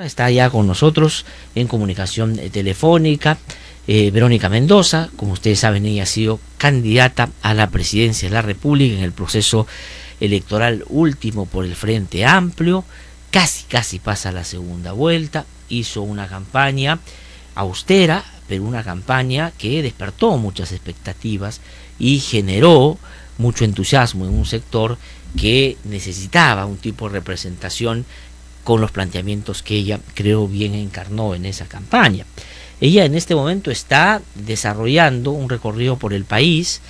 Está ya con nosotros en comunicación telefónica Verónica Mendoza. Como ustedes saben, ella ha sido candidata a la presidencia de la República en el proceso electoral último por el Frente Amplio. Casi pasa la segunda vuelta. Hizo una campaña austera, pero una campaña que despertó muchas expectativas y generó mucho entusiasmo en un sector que necesitaba un tipo de representación con los planteamientos que ella, creo, bien encarnó en esa campaña. Ella en este momento está desarrollando un recorrido por el país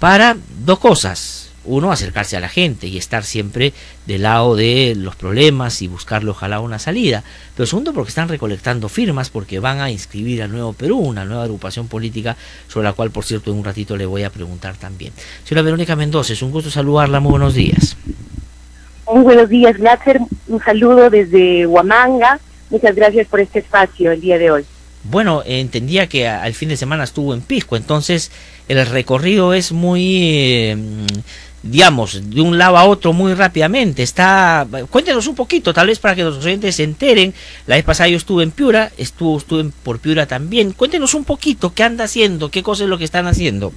para dos cosas. Uno, acercarse a la gente y estar siempre del lado de los problemas y buscarle ojalá una salida. Pero segundo, porque están recolectando firmas, porque van a inscribir al Nuevo Perú, una nueva agrupación política, sobre la cual, por cierto, en un ratito le voy a preguntar también. Señora Verónica Mendoza, es un gusto saludarla, muy buenos días. Muy buenos días, Glatzer. Un saludo desde Huamanga. Muchas gracias por este espacio el día de hoy. Bueno, entendía que al fin de semana estuvo en Pisco, entonces el recorrido es muy, digamos, de un lado a otro muy rápidamente. Cuéntenos un poquito, tal vez para que los oyentes se enteren. La vez pasada yo estuve en Piura, estuve por Piura también. Cuéntenos un poquito qué anda haciendo, qué cosa es lo que están haciendo.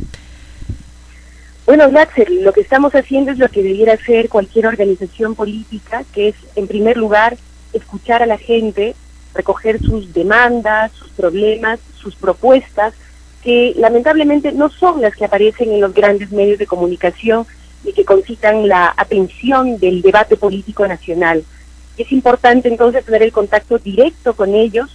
Bueno, Glatzer, lo que estamos haciendo es lo que debiera hacer cualquier organización política, que es, en primer lugar, escuchar a la gente, recoger sus demandas, sus problemas, sus propuestas, que lamentablemente no son las que aparecen en los grandes medios de comunicación y que concitan la atención del debate político nacional. Es importante entonces tener el contacto directo con ellos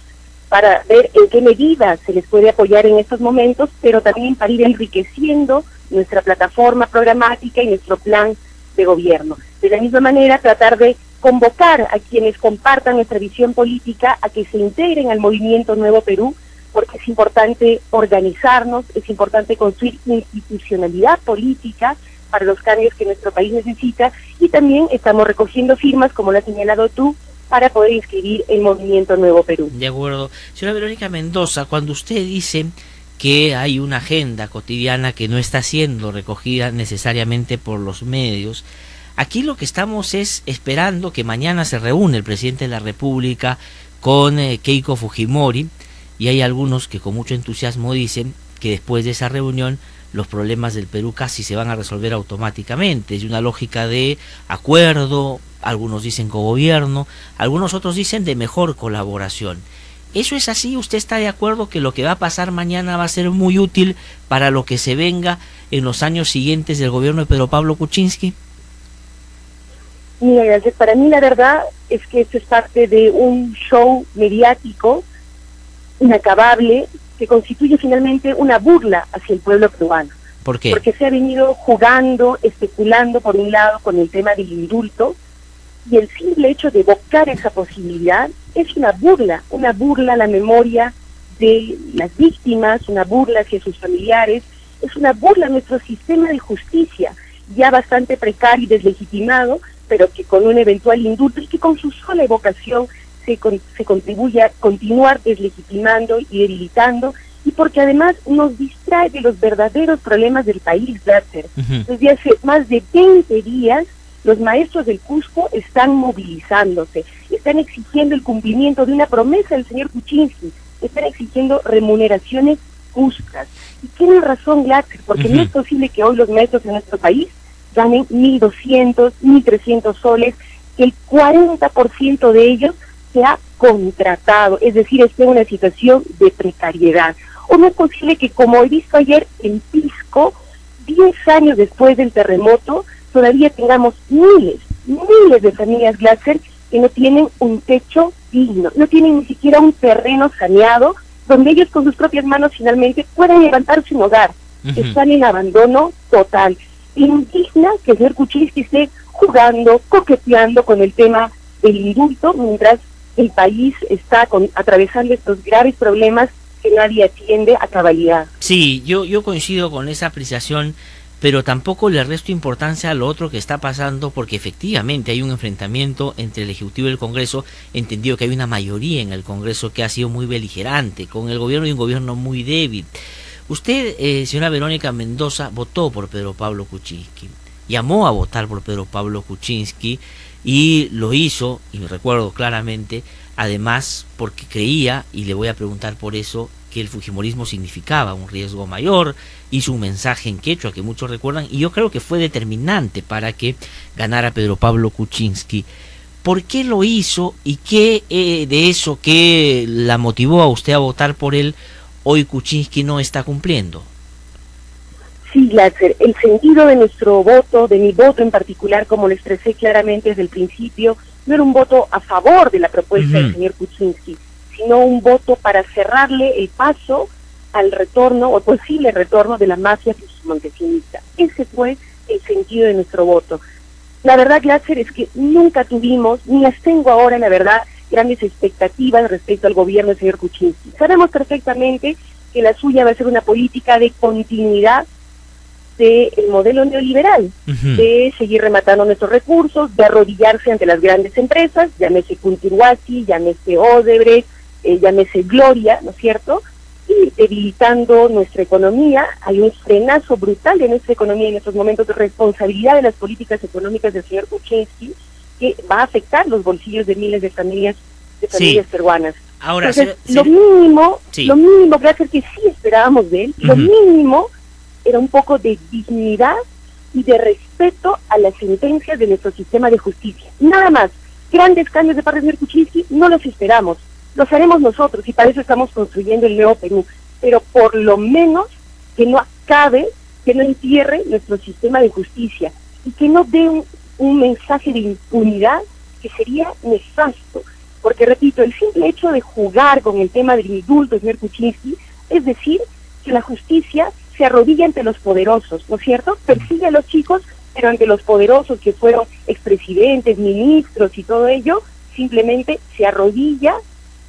para ver en qué medida se les puede apoyar en estos momentos, pero también para ir enriqueciendo nuestra plataforma programática y nuestro plan de gobierno. De la misma manera, tratar de convocar a quienes compartan nuestra visión política a que se integren al movimiento Nuevo Perú, porque es importante organizarnos, es importante construir institucionalidad política para los cambios que nuestro país necesita, y también estamos recogiendo firmas, como lo has señalado tú, para poder inscribir el movimiento Nuevo Perú. De acuerdo. Señora Verónica Mendoza, cuando usted dice que hay una agenda cotidiana que no está siendo recogida necesariamente por los medios, aquí lo que estamos es esperando que mañana se reúne el presidente de la República con Keiko Fujimori, y hay algunos que con mucho entusiasmo dicen que después de esa reunión los problemas del Perú casi se van a resolver automáticamente. Es una lógica de acuerdo, algunos dicen cogobierno, algunos otros dicen de mejor colaboración. ¿Eso es así? ¿Usted está de acuerdo que lo que va a pasar mañana va a ser muy útil para lo que se venga en los años siguientes del gobierno de Pedro Pablo Kuczynski? Mira, para mí la verdad es que esto es parte de un show mediático inacabable que constituye finalmente una burla hacia el pueblo peruano. ¿Por qué? Porque se ha venido jugando, especulando por un lado con el tema del indulto, y el simple hecho de evocar esa posibilidad es una burla a la memoria de las víctimas, una burla hacia sus familiares, es una burla a nuestro sistema de justicia, ya bastante precario y deslegitimado, pero que con un eventual indulto y que con su sola evocación se contribuye a continuar deslegitimando y debilitando, y porque además nos distrae de los verdaderos problemas del país, Glatzer. Desde hace más de 20 días, los maestros del Cusco están movilizándose, están exigiendo el cumplimiento de una promesa del señor Kuczynski, están exigiendo remuneraciones justas. Y tienen razón, Glatzer, porque no es posible que hoy los maestros en nuestro país ganen 1.200, 1.300 soles, que el 40% de ellos se ha contratado, es decir, está en una situación de precariedad. O no es posible que, como he visto ayer en Pisco, 10 años después del terremoto, todavía tengamos miles de familias, Glatzer, que no tienen un techo digno, no tienen ni siquiera un terreno saneado, donde ellos con sus propias manos finalmente puedan levantarse un hogar. Están en abandono total. Indigna que el señor Kuczynski esté jugando, coqueteando con el tema del indulto, mientras el país está atravesando estos graves problemas que nadie atiende a cabalidad. Sí, yo coincido con esa apreciación, pero tampoco le resto importancia a lo otro que está pasando, porque efectivamente hay un enfrentamiento entre el Ejecutivo y el Congreso, entendido que hay una mayoría en el Congreso que ha sido muy beligerante con el gobierno y un gobierno muy débil. Usted, señora Verónica Mendoza, votó por Pedro Pablo Kuczynski, llamó a votar por Pedro Pablo Kuczynski, y lo hizo, y me recuerdo claramente, además porque creía, y le voy a preguntar por eso, que el fujimorismo significaba un riesgo mayor, hizo un mensaje en quechua que muchos recuerdan, y yo creo que fue determinante para que ganara Pedro Pablo Kuczynski. ¿Por qué lo hizo y qué de eso que la motivó a usted a votar por él, hoy Kuczynski no está cumpliendo? Sí, Glatzer, el sentido de nuestro voto, de mi voto en particular, como lo expresé claramente desde el principio, no era un voto a favor de la propuesta del señor Kuczynski, sino un voto para cerrarle el paso al retorno o posible retorno de la mafia montesinista. Ese fue el sentido de nuestro voto. La verdad, Glatzer, es que nunca tuvimos, ni las tengo ahora, la verdad, grandes expectativas respecto al gobierno del señor Kuczynski. Sabemos perfectamente que la suya va a ser una política de continuidad del modelo neoliberal, de seguir rematando nuestros recursos, de arrodillarse ante las grandes empresas, llámese Puntiruasi, llámese Odebrecht, llámese Gloria, ¿no es cierto?, y debilitando nuestra economía. Hay un frenazo brutal de nuestra economía en estos momentos de responsabilidad de las políticas económicas del señor Kuczynski, que va a afectar los bolsillos de miles de familias peruanas. Ahora, entonces, lo mínimo, gracias, que sí esperábamos de él, lo mínimo era un poco de dignidad y de respeto a las sentencias de nuestro sistema de justicia. Nada más. Grandes cambios de parte del señor Kuczynski no los esperamos. Los haremos nosotros y para eso estamos construyendo el nuevo Perú. Pero por lo menos que no acabe, que no entierre nuestro sistema de justicia y que no dé un mensaje de impunidad que sería nefasto. Porque, repito, el simple hecho de jugar con el tema del indulto del señor Kuczynski, es decir, que la justicia se arrodilla ante los poderosos, ¿no es cierto? Persigue a los chicos, pero ante los poderosos que fueron expresidentes, ministros y todo ello, simplemente se arrodilla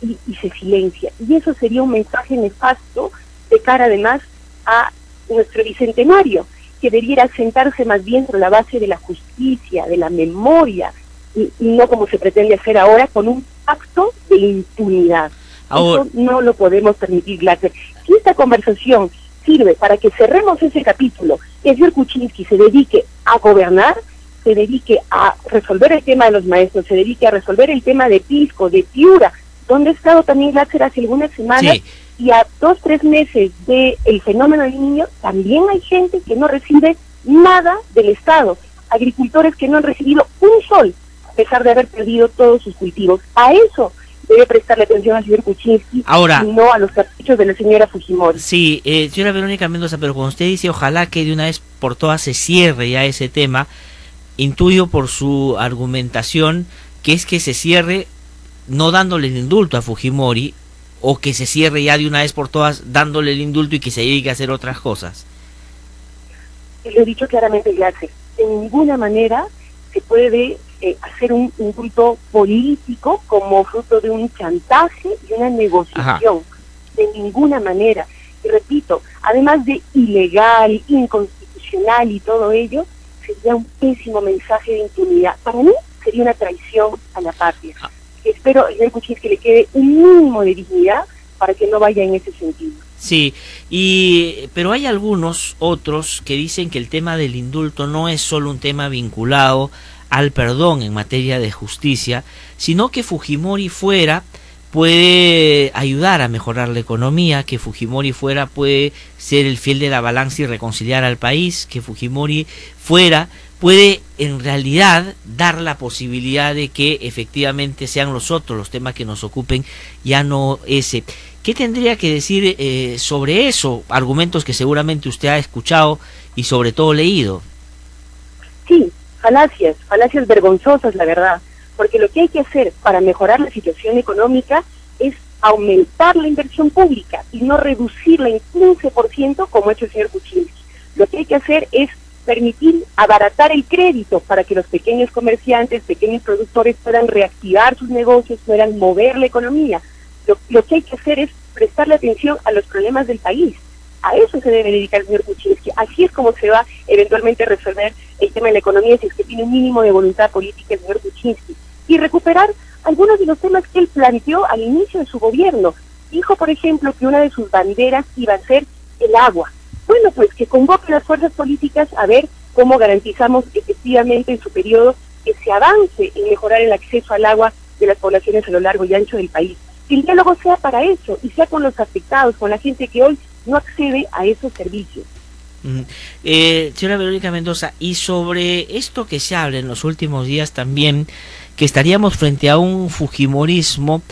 y se silencia. Y eso sería un mensaje nefasto de cara además a nuestro bicentenario, que debiera sentarse más bien sobre la base de la justicia, de la memoria, y no como se pretende hacer ahora con un pacto de impunidad. Ahora, eso no lo podemos permitir, Glatzer. Si esta conversación sirve para que cerremos ese capítulo, que el señor Kuczynski se dedique a gobernar, se dedique a resolver el tema de los maestros, se dedique a resolver el tema de Pisco, de Piura, donde he estado también, Glatzer, hace algunas semanas, y a 2-3 meses del fenómeno del niño, también hay gente que no recibe nada del Estado, agricultores que no han recibido un sol, a pesar de haber perdido todos sus cultivos. A eso debe prestarle atención al señor Kuczynski, ahora, y no a los caprichos de la señora Fujimori. Sí, señora Verónica Mendoza, pero cuando usted dice ojalá que de una vez por todas se cierre ya ese tema, intuyo por su argumentación que es que se cierre no dándole el indulto a Fujimori, o que se cierre ya de una vez por todas dándole el indulto y que se dedique a hacer otras cosas. Lo he dicho claramente, Glatzer, de ninguna manera se puede hacer un indulto político como fruto de un chantaje y una negociación. De ninguna manera. Y repito, además de ilegal, inconstitucional y todo ello, sería un pésimo mensaje de impunidad. Para mí sería una traición a la patria. Espero, señor Kuczynski, que le quede un mínimo de dignidad para que no vaya en ese sentido. Sí, pero hay algunos otros que dicen que el tema del indulto no es solo un tema vinculado al perdón en materia de justicia, sino que Fujimori fuera puede ayudar a mejorar la economía, que Fujimori fuera puede ser el fiel de la balanza y reconciliar al país, que Fujimori fuera puede en realidad dar la posibilidad de que efectivamente sean los otros los temas que nos ocupen, ya no ese. ¿Qué tendría que decir sobre eso? Argumentos que seguramente usted ha escuchado y sobre todo leído. Sí, falacias vergonzosas, la verdad, porque lo que hay que hacer para mejorar la situación económica es aumentar la inversión pública y no reducirla en 15% como ha hecho el señor Kuczynski. Lo que hay que hacer es permitir abaratar el crédito para que los pequeños comerciantes, pequeños productores puedan reactivar sus negocios, puedan mover la economía. Lo que hay que hacer es prestarle atención a los problemas del país. A eso se debe dedicar el señor Kuczynski. Así es como se va eventualmente a resolver el tema de la economía, si es que tiene un mínimo de voluntad política el señor Kuczynski. Y recuperar algunos de los temas que él planteó al inicio de su gobierno. Dijo, por ejemplo, que una de sus banderas iba a ser el agua. Bueno, pues que convoque las fuerzas políticas a ver cómo garantizamos efectivamente en su periodo que se avance en mejorar el acceso al agua de las poblaciones a lo largo y ancho del país. Que el diálogo sea para eso, y sea con los afectados, con la gente que hoy no accede a esos servicios. Señora Verónica Mendoza, y sobre esto que se habla en los últimos días también, que estaríamos frente a un fujimorismo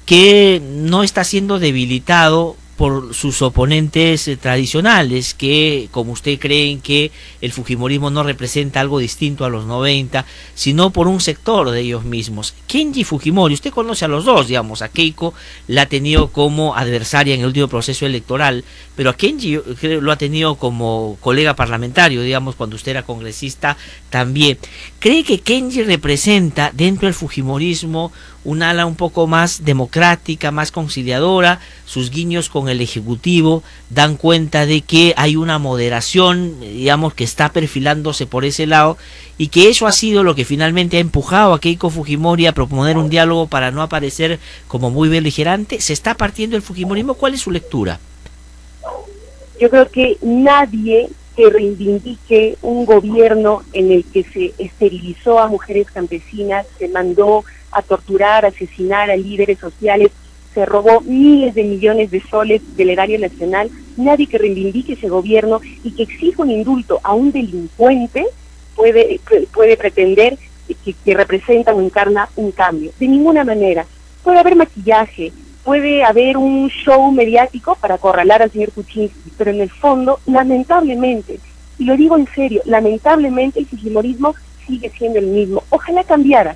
que no está siendo debilitado por sus oponentes tradicionales, que como usted creen que el fujimorismo no representa algo distinto a los 90, sino por un sector de ellos mismos. Kenji Fujimori, usted conoce a los dos, digamos, a Keiko la ha tenido como adversaria en el último proceso electoral, pero a Kenji creo lo ha tenido como colega parlamentario, digamos, cuando usted era congresista también. ¿Cree que Kenji representa dentro del fujimorismo un ala un poco más democrática, más conciliadora? Sus guiños con el Ejecutivo dan cuenta de que hay una moderación, digamos, que está perfilándose por ese lado, y que eso ha sido lo que finalmente ha empujado a Keiko Fujimori a proponer un diálogo para no aparecer como muy beligerante. ¿Se está partiendo el fujimorismo? ¿Cuál es su lectura? Yo creo que nadie que reivindique un gobierno en el que se esterilizó a mujeres campesinas, se mandó a torturar, asesinar a líderes sociales, se robó miles de millones de soles del erario nacional, nadie que reivindique ese gobierno y que exija un indulto a un delincuente puede pretender que representa o encarna un cambio. De ninguna manera. Puede haber maquillaje, puede haber un show mediático para acorralar al señor Kuczynski, pero en el fondo, lamentablemente, y lo digo en serio, lamentablemente el fujimorismo sigue siendo el mismo. Ojalá cambiara,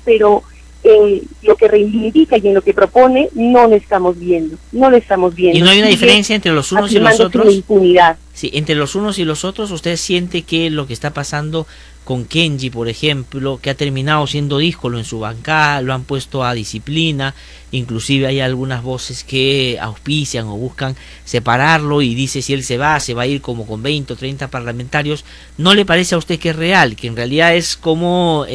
pero en lo que reivindica y en lo que propone no lo estamos viendo, no lo estamos viendo. ¿Y no hay una diferencia entre los unos y los otros? Impunidad. Sí, entre los unos y los otros, ¿usted siente que lo que está pasando con Kenji, por ejemplo, que ha terminado siendo díscolo en su bancada, lo han puesto a disciplina, inclusive hay algunas voces que auspician o buscan separarlo y dice si él se va a ir como con 20 o 30 parlamentarios? ¿No le parece a usted que es real, que en realidad es como,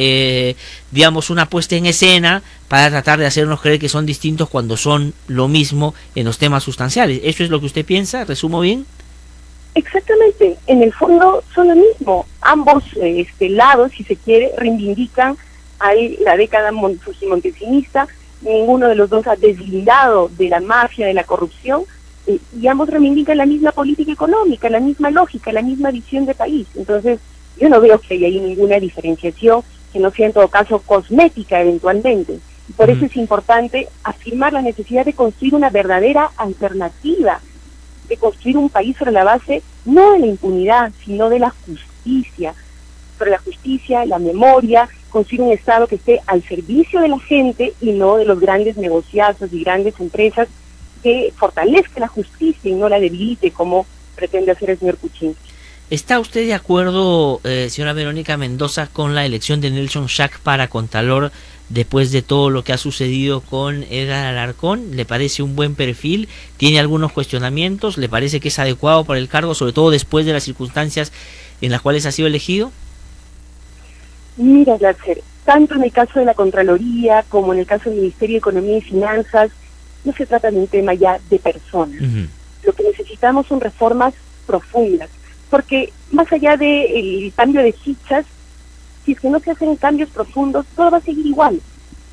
digamos, una puesta en escena para tratar de hacernos creer que son distintos cuando son lo mismo en los temas sustanciales? ¿Eso es lo que usted piensa? ¿Resumo bien? Exactamente, en el fondo son lo mismo. Ambos lados, si se quiere, reivindican la década fujimontesinista. Ninguno de los dos ha deslindado de la mafia, de la corrupción, y ambos reivindican la misma política económica, la misma lógica, la misma visión de país. Entonces, yo no veo que haya ahí ninguna diferenciación, que no sea en todo caso cosmética eventualmente. Y por eso es importante afirmar la necesidad de construir una verdadera alternativa, de construir un país sobre la base no de la impunidad, sino de la justicia, sobre la justicia, la memoria, construir un Estado que esté al servicio de la gente y no de los grandes negociazos y grandes empresas, que fortalezca la justicia y no la debilite como pretende hacer el señor Kuczynski. ¿Está usted de acuerdo, señora Verónica Mendoza, con la elección de Nelson Schack para Contralor después de todo lo que ha sucedido con Edgar Alarcón? ¿Le parece un buen perfil? ¿Tiene algunos cuestionamientos? ¿Le parece que es adecuado para el cargo, sobre todo después de las circunstancias en las cuales ha sido elegido? Mira, Glatzer, tanto en el caso de la Contraloría como en el caso del Ministerio de Economía y Finanzas, no se trata de un tema ya de personas. Lo que necesitamos son reformas profundas, porque más allá del cambio de fichas, si es que no se hacen cambios profundos, todo va a seguir igual,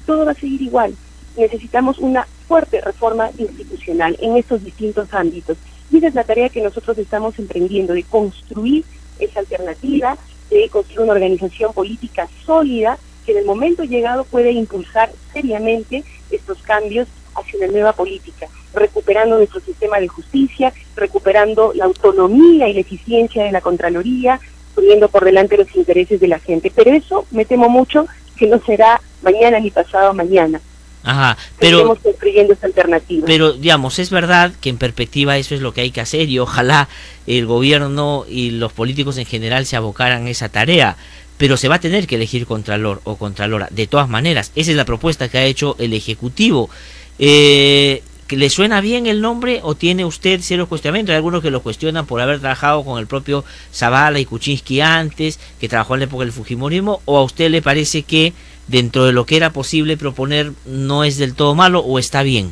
todo va a seguir igual. Necesitamos una fuerte reforma institucional en estos distintos ámbitos. Y esa es la tarea que nosotros estamos emprendiendo, de construir esa alternativa, de construir una organización política sólida que en el momento llegado puede impulsar seriamente estos cambios hacia una nueva política, recuperando nuestro sistema de justicia, recuperando la autonomía y la eficiencia de la Contraloría, poniendo por delante los intereses de la gente. Pero eso me temo mucho que no será mañana ni pasado mañana. Ajá, pero estamos construyendo esta alternativa. Pero digamos, es verdad que en perspectiva eso es lo que hay que hacer, y ojalá el gobierno y los políticos en general se abocaran a esa tarea, pero se va a tener que elegir contralor o contralora de todas maneras. Esa es la propuesta que ha hecho el Ejecutivo. ¿Le suena bien el nombre o tiene usted serios cuestionamientos? Hay algunos que lo cuestionan por haber trabajado con el propio Zavala y Kuczynski antes, que trabajó en la época del fujimorismo, o a usted le parece que dentro de lo que era posible proponer no es del todo malo o está bien.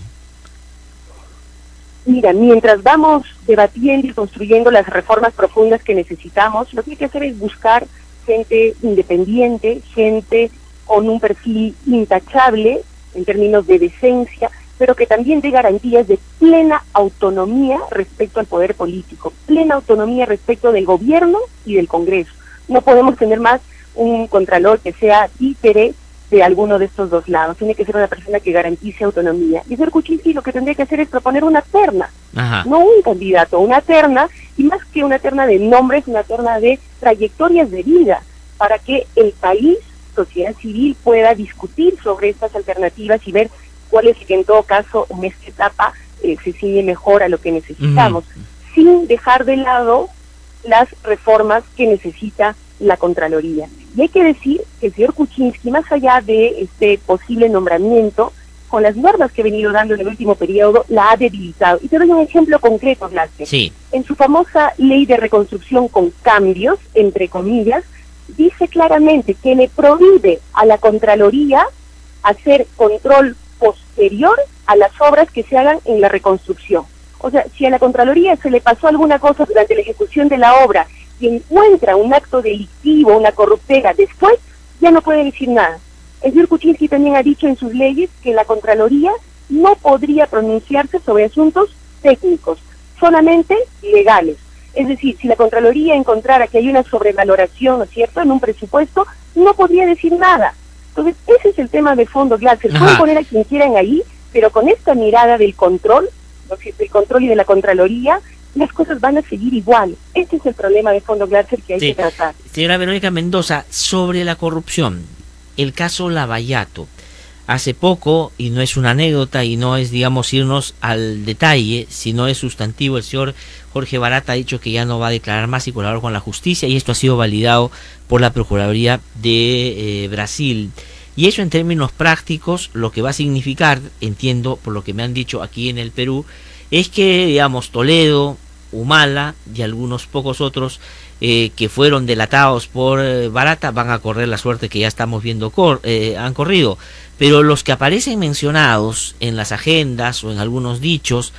Mira, mientras vamos debatiendo y construyendo las reformas profundas que necesitamos, lo que hay que hacer es buscar gente independiente, gente con un perfil intachable en términos de decencia, pero que también dé garantías de plena autonomía respecto al poder político, plena autonomía respecto del gobierno y del Congreso. No podemos tener más un contralor que sea títere de alguno de estos dos lados. Tiene que ser una persona que garantice autonomía. Y el señor Kuczynski lo que tendría que hacer es proponer una terna, no un candidato, una terna, y más que una terna de nombres, una terna de trayectorias de vida, para que el país, sociedad civil, pueda discutir sobre estas alternativas y ver cuál es el que en todo caso en esta etapa se sigue mejor a lo que necesitamos, sin dejar de lado las reformas que necesita la Contraloría. Y hay que decir que el señor Kuczynski, más allá de este posible nombramiento, con las normas que ha venido dando en el último periodo, la ha debilitado. Y te doy un ejemplo concreto, Blas. Sí. En su famosa ley de reconstrucción con cambios, entre comillas, dice claramente que le prohíbe a la Contraloría hacer control posterior a las obras que se hagan en la reconstrucción. O sea, si a la Contraloría se le pasó alguna cosa durante la ejecución de la obra y encuentra un acto delictivo, una corruptela después, ya no puede decir nada. El señor Kuczynski también ha dicho en sus leyes que la Contraloría no podría pronunciarse sobre asuntos técnicos, solamente legales. Es decir, si la Contraloría encontrara que hay una sobrevaloración, ¿no es cierto?, en un presupuesto, no podría decir nada. Entonces, ese es el tema de fondo, Glatzer. Pueden poner a quien quieran ahí, pero con esta mirada del control, ¿no es cierto?, el control y de la Contraloría, las cosas van a seguir igual. Este es el problema de fondo, Glatzer, que hay que tratar. Señora Verónica Mendoza, sobre la corrupción, el caso Lavallato. Hace poco, y no es una anécdota y no es, digamos, irnos al detalle, sino es sustantivo, el señor Jorge Barata ha dicho que ya no va a declarar más y colaborar con la justicia, y esto ha sido validado por la Procuraduría de Brasil. Y eso en términos prácticos lo que va a significar, entiendo por lo que me han dicho aquí en el Perú, es que, digamos, Toledo, Humala y algunos pocos otros que fueron delatados por Barata van a correr la suerte que ya estamos viendo han corrido. Pero los que aparecen mencionados en las agendas o en algunos dichos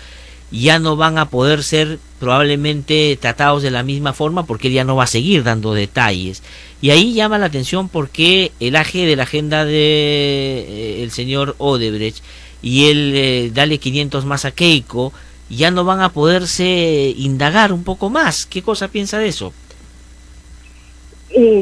ya no van a poder ser probablemente tratados de la misma forma, porque él ya no va a seguir dando detalles. Y ahí llama la atención porque el AG de la agenda de el señor Odebrecht y el dale 500 más a Keiko ya no van a poderse indagar un poco más. ¿Qué cosa piensa de eso?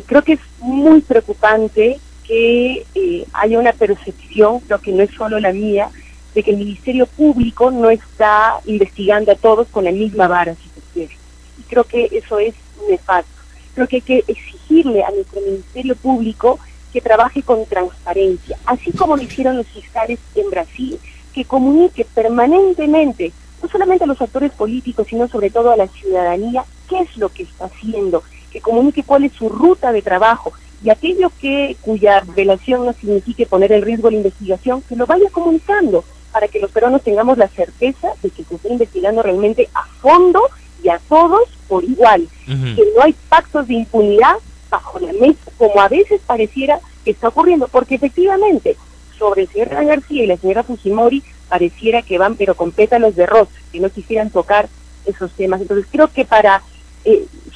Creo que es muy preocupante que haya una percepción, creo que no es solo la mía, de que el Ministerio Público no está investigando a todos con la misma vara, si se quiere. Y creo que eso es nefasto. Creo que hay que exigirle a nuestro Ministerio Público que trabaje con transparencia, así como lo hicieron los fiscales en Brasil, que comunique permanentemente, no solamente a los actores políticos, sino sobre todo a la ciudadanía, qué es lo que está haciendo, que comunique cuál es su ruta de trabajo, y aquello cuya revelación no signifique poner en riesgo la investigación, que lo vaya comunicando, para que los peruanos tengamos la certeza de que se está investigando realmente a fondo y a todos por igual, que no hay pactos de impunidad bajo la mesa, como a veces pareciera que está ocurriendo, porque efectivamente, sobre el señor García y la señora Fujimori, pareciera que van pero con pétalos de rosa, que no quisieran tocar esos temas. Entonces creo que para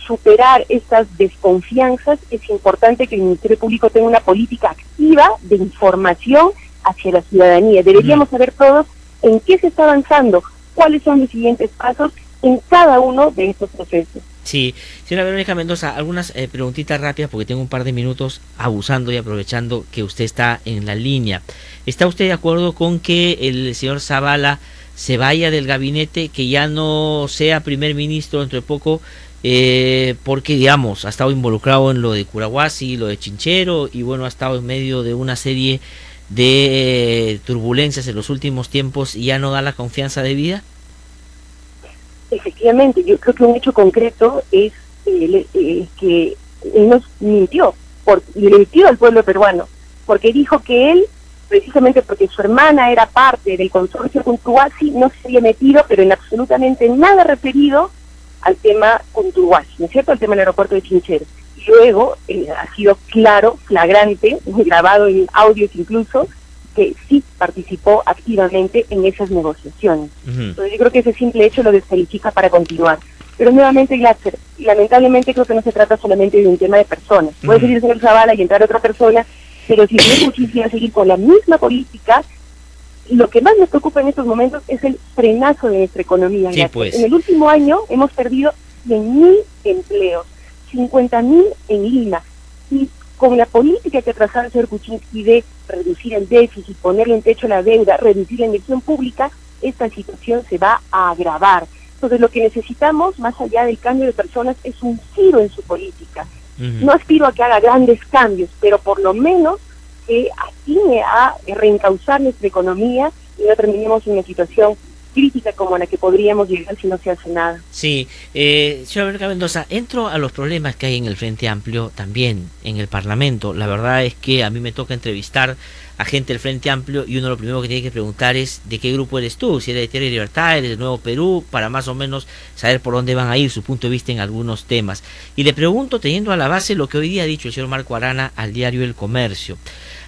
superar estas desconfianzas es importante que el Ministerio Público tenga una política activa de información hacia la ciudadanía. Deberíamos saber todos en qué se está avanzando, cuáles son los siguientes pasos en cada uno de estos procesos. Sí, señora Verónica Mendoza, algunas preguntitas rápidas porque tengo un par de minutos, abusando y aprovechando que usted está en la línea. ¿Está usted de acuerdo con que el señor Zavala se vaya del gabinete, que ya no sea primer ministro dentro de poco, porque, digamos, ha estado involucrado en lo de Curahuasi, lo de Chinchero, y bueno, ha estado en medio de una serie de turbulencias en los últimos tiempos y ya no da la confianza debida? Efectivamente, yo creo que un hecho concreto es que él nos mintió, y le mintió al pueblo peruano, porque dijo que él, precisamente porque su hermana era parte del consorcio con Curahuasi, no se había metido, pero en absolutamente nada referido al tema con Curahuasi, ¿no es cierto?, al tema del aeropuerto de Chinchero. Y luego ha sido claro, flagrante, grabado en audios incluso, que sí participó activamente en esas negociaciones. Entonces yo creo que ese simple hecho lo descalifica para continuar. Pero nuevamente, Glatzer, lamentablemente creo que no se trata solamente de un tema de personas. Puede salir el señor Zavala y entrar otra persona Pero si el señor Kuczynski va a seguir con la misma política, lo que más nos preocupa en estos momentos es el frenazo de nuestra economía. Sí, pues. En el último año hemos perdido 100.000 empleos, 50.000 en Lima, y con la política que ha trazado el señor Kuczynski de reducir el déficit, ponerle en techo a la deuda, reducir la inversión pública, esta situación se va a agravar. Entonces lo que necesitamos, más allá del cambio de personas, es un giro en su política. No aspiro a que haga grandes cambios, pero por lo menos que atine a reencauzar nuestra economía y no terminemos en una situación crítica como la que podríamos llegar si no se hace nada. Sí, señora Verónica Mendoza, entro a los problemas que hay en el Frente Amplio, también en el Parlamento. La verdad es que a mí me toca entrevistar a gente del Frente Amplio y uno lo primero que tiene que preguntar es ¿de qué grupo eres tú? Si eres de Tierra y Libertad, eres de Nuevo Perú, para más o menos saber por dónde van a ir, su punto de vista en algunos temas. Y le pregunto, teniendo a la base lo que hoy día ha dicho el señor Marco Arana al diario El Comercio.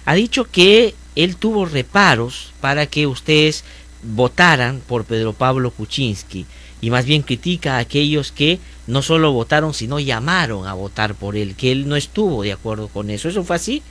Ha dicho que él tuvo reparos para que ustedes votaran por Pedro Pablo Kuczynski y más bien critica a aquellos que no solo votaron sino llamaron a votar por él, que él no estuvo de acuerdo con eso. ¿Eso fue así?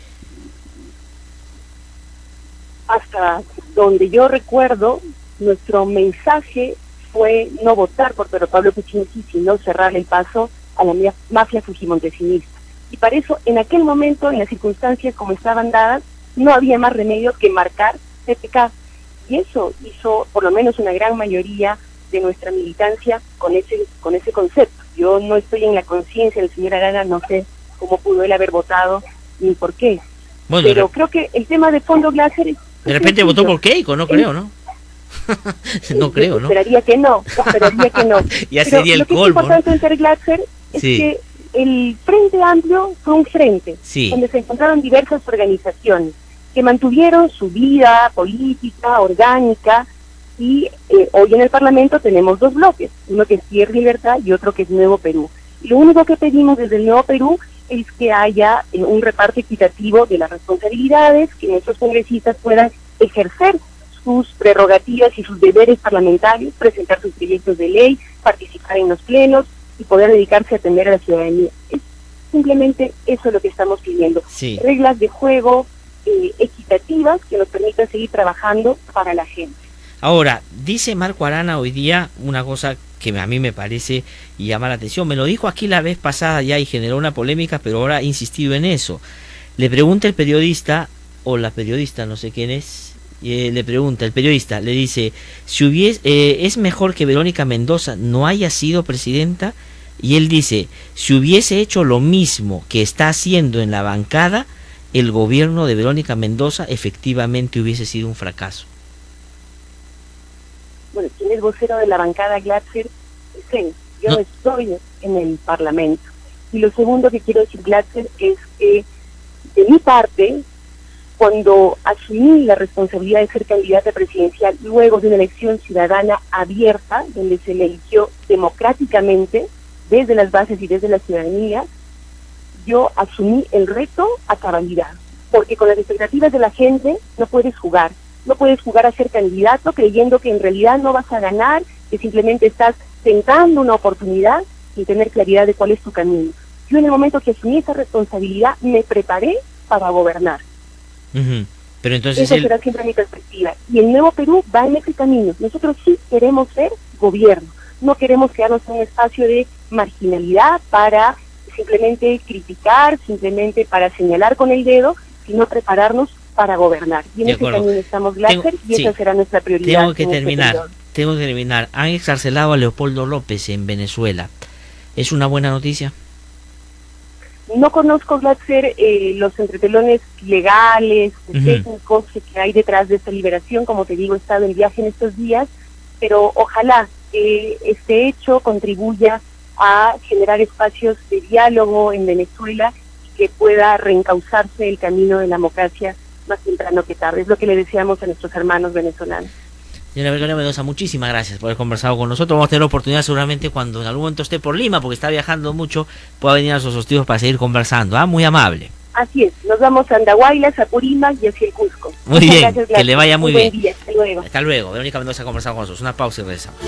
Hasta donde yo recuerdo, nuestro mensaje fue no votar por Pedro Pablo Kuczynski, sino cerrar el paso a la mafia fujimontesinista. Y para eso, en aquel momento, en las circunstancias como estaban dadas, no había más remedio que marcar PPK. Y eso hizo por lo menos una gran mayoría de nuestra militancia con ese concepto. Yo no estoy en la conciencia del señor Arana, no sé cómo pudo él haber votado ni por qué. Bueno, pero creo que el tema de fondo, Glasser, de repente votó por Keiko, no creo, ¿no? No creo, ¿no? Esperaría que no. Ya sería el colmo. Lo que es importante en ser Glasser es que el Frente Amplio fue un frente donde se encontraron diversas organizaciones que mantuvieron su vida política, orgánica, y hoy en el Parlamento tenemos dos bloques, uno que es Tierra y Libertad y otro que es Nuevo Perú. Y lo único que pedimos desde el Nuevo Perú es que haya un reparto equitativo de las responsabilidades, que nuestros congresistas puedan ejercer sus prerrogativas y sus deberes parlamentarios, presentar sus proyectos de ley, participar en los plenos y poder dedicarse a atender a la ciudadanía. Es simplemente eso lo que estamos pidiendo. Reglas de juego equitativas que nos permitan seguir trabajando para la gente. Ahora, dice Marco Arana hoy día una cosa que a mí me parece y llama la atención. Me lo dijo aquí la vez pasada ya y generó una polémica, pero ahora ha insistido en eso. Le pregunta el periodista, o la periodista, no sé quién es, le pregunta, el periodista le dice, si es mejor que Verónica Mendoza no haya sido presidenta, y él dice, si hubiese hecho lo mismo que está haciendo en la bancada, el gobierno de Verónica Mendoza efectivamente hubiese sido un fracaso. Bueno, quien es vocero de la bancada, Glatzer, es él. Yo no estoy en el Parlamento. Y lo segundo que quiero decir, Glatzer, es que de mi parte, cuando asumí la responsabilidad de ser candidata presidencial luego de una elección ciudadana abierta, donde se me eligió democráticamente desde las bases y desde la ciudadanía, yo asumí el reto a cabalidad, porque con las expectativas de la gente no puedes jugar a ser candidato creyendo que en realidad no vas a ganar, que simplemente estás tentando una oportunidad sin tener claridad de cuál es tu camino. Yo en el momento que asumí esa responsabilidad me preparé para gobernar. Pero entonces eso será siempre mi perspectiva. Y el Nuevo Perú va en ese camino. Nosotros sí queremos ser gobierno, no queremos quedarnos en un espacio de marginalidad para simplemente criticar, simplemente para señalar con el dedo, sino prepararnos para gobernar. Y en ese camino estamos, Glasser, y esa será nuestra prioridad. Tengo que terminar. Han excarcelado a Leopoldo López en Venezuela. ¿Es una buena noticia? No conozco, Glatzer, los entretelones legales, técnicos que hay detrás de esta liberación. Como te digo, he estado en viaje en estos días, pero ojalá este hecho contribuya a generar espacios de diálogo en Venezuela y que pueda reencauzarse el camino de la democracia más temprano que tarde. Es lo que le deseamos a nuestros hermanos venezolanos. Señora Verónica Mendoza, muchísimas gracias por haber conversado con nosotros. Vamos a tener la oportunidad seguramente cuando en algún momento esté por Lima, porque está viajando mucho, pueda venir a sus hostigos para seguir conversando. Muy amable. Así es, nos vamos a Andahuaylas, a Purímac y hacia el Cusco. Muy bien, gracias, que le vaya muy bien. Buen día, hasta luego. Hasta luego. Verónica Mendoza ha conversado con nosotros. Una pausa y regresamos.